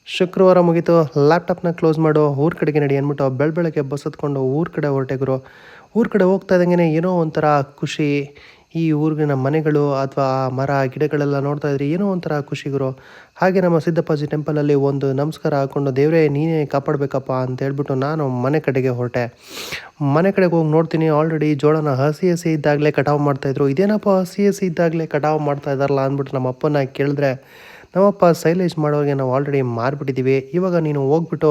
ಶುಕ್ರವಾರ ಮುಗೀತು. ಲ್ಯಾಪ್ಟಾಪ್ನ ಕ್ಲೋಸ್ ಮಾಡು, ಊರ ಕಡೆಗೆ ನಡಿ ಅಂದ್ಬಿಟ್ಟು ಬೆಳಗ್ಗೆ ಬಸ್ ಹತ್ಕೊಂಡು ಊರ ಕಡೆ ಹೊರಟೆ ಗುರು. ಊರ ಕಡೆ ಹೋಗ್ತಾ ಇದ್ದಂಗೆ ಏನೋ ಒಂಥರ ಖುಷಿ. ಈ ಊರಿನ ಮನೆಗಳು ಅಥವಾ ಮರ ಗಿಡಗಳೆಲ್ಲ ನೋಡ್ತಾ ಇದ್ರೆ ಏನೋ ಒಂಥರ ಖುಷಿ ಗುರು. ಹಾಗೆ ನಮ್ಮ ಸಿದ್ದಪ್ಪಾಜಿ ಟೆಂಪಲಲ್ಲಿ ಒಂದು ನಮಸ್ಕಾರ ಹಾಕ್ಕೊಂಡು ದೇವರೇ ನೀನೇ ಕಾಪಾಡಬೇಕಪ್ಪ ಅಂತ ಹೇಳ್ಬಿಟ್ಟು ನಾನು ಮನೆ ಕಡೆಗೆ ಹೊರಟೆ. ಮನೆ ಕಡೆಗೆ ಹೋಗಿ ನೋಡ್ತೀನಿ, ಆಲ್ರೆಡಿ ಜೋಳನ ಹಸಿ ಹಸಿ ಇದ್ದಾಗಲೇ ಕಟಾವು ಮಾಡ್ತಾಯಿದ್ರು. ಇದೇನಪ್ಪ ಹಸಿ ಹಸಿ ಇದ್ದಾಗಲೇ ಕಟಾವು ಮಾಡ್ತಾ ಇದ್ದಾರಲ್ಲ ಅಂದ್ಬಿಟ್ಟು ನಮ್ಮ ಅಪ್ಪನ ಕೇಳಿದ್ರೆ, ನಮ್ಮಪ್ಪ ಸೈಲೇಜ್ ಮಾಡೋರಿಗೆ ನಾವು ಆಲ್ರೆಡಿ ಮಾರಿಬಿಟ್ಟಿದ್ದೀವಿ, ಇವಾಗ ನೀನು ಹೋಗ್ಬಿಟ್ಟು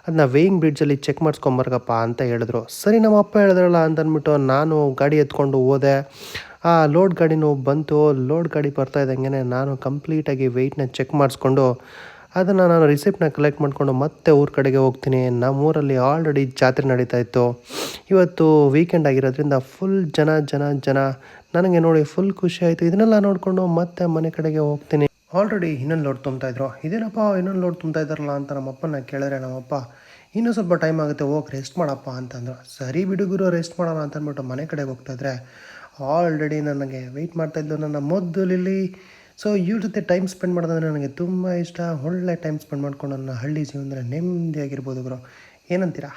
ಅದನ್ನ ವೇಯಿಂಗ್ ಬ್ರಿಡ್ಜಲ್ಲಿ ಚೆಕ್ ಮಾಡಿಸ್ಕೊಂಬರ್ಗಪ್ಪ ಅಂತ ಹೇಳಿದ್ರು. ಸರಿ ನಮ್ಮ ಅಪ್ಪ ಹೇಳಿದ್ರಲ್ಲ ಅಂತಂದ್ಬಿಟ್ಟು ನಾನು ಗಾಡಿ ಎತ್ಕೊಂಡು ಹೋದೆ. ಆ ಲೋಡ್ ಗಾಡಿನೂ ಬಂತು. ಲೋಡ್ ಗಾಡಿ ಬರ್ತಾ ಇದ್ದಂಗೆ ನಾನು ಕಂಪ್ಲೀಟಾಗಿ ವೆಯ್ಟ್ನ ಚೆಕ್ ಮಾಡಿಸ್ಕೊಂಡು ಅದನ್ನು ನಾನು ರಿಸಿಪ್ಟನ್ನ ಕಲೆಕ್ಟ್ ಮಾಡಿಕೊಂಡು ಮತ್ತೆ ಊರ ಕಡೆಗೆ ಹೋಗ್ತೀನಿ. ನಮ್ಮೂರಲ್ಲಿ ಆಲ್ರೆಡಿ ಜಾತ್ರೆ ನಡೀತಾ ಇತ್ತು. ಇವತ್ತು ವೀಕೆಂಡ್ ಆಗಿರೋದ್ರಿಂದ ಫುಲ್ ಜನ ನನಗೆ ನೋಡಿ ಫುಲ್ ಖುಷಿ ಆಯಿತು. ಇದನ್ನೆಲ್ಲ ನೋಡಿಕೊಂಡು ಮತ್ತೆ ಮನೆ ಕಡೆಗೆ ಹೋಗ್ತೀನಿ. ಆಲ್ರೆಡಿ ಇನ್ನೊಂದು ಲೋಡ್ ತುಂಬ್ತಾಯಿದ್ರು. ಇದೇನಪ್ಪ ಇನ್ನೊಂದು ಲೋಡ್ ತುಂಬ್ತಾ ಇದ್ದಾರಲ್ಲ ಅಂತ ನಮ್ಮಪ್ಪನ ಕೇಳಿದ್ರೆ ನಮ್ಮಪ್ಪ ಇನ್ನೂ ಸ್ವಲ್ಪ ಟೈಮ್ ಆಗುತ್ತೆ, ಹೋಗಿ ರೆಸ್ಟ್ ಮಾಡಪ್ಪ ಅಂತಂದರು. ಸರಿ ಬಿಡುಗರು ರೆಸ್ಟ್ ಮಾಡೋಣ ಅಂತಂದ್ಬಿಟ್ಟು ಮನೆ ಕಡೆಗೆ ಹೋಗ್ತಾಯಿದ್ರೆ ಆಲ್ರೆಡಿ ನನಗೆ ವೆಯ್ಟ್ ಮಾಡ್ತಾಯಿದ್ದು ನನ್ನ ಮೊದಲಲ್ಲಿ. ಸೊ ಇವ್ರ ಜೊತೆ ಟೈಮ್ ಸ್ಪೆಂಡ್ ಮಾಡೋದಂದರೆ ನನಗೆ ತುಂಬ ಇಷ್ಟ. ಒಳ್ಳೆ ಟೈಮ್ ಸ್ಪೆಂಡ್ ಮಾಡ್ಕೊಂಡು ನನ್ನ ಹಳ್ಳಿ ಜೀವನದಲ್ಲಿ ನೆಮ್ಮದಿಯಾಗಿರ್ಬೋದು ಗುರು. ಏನಂತೀರಾ?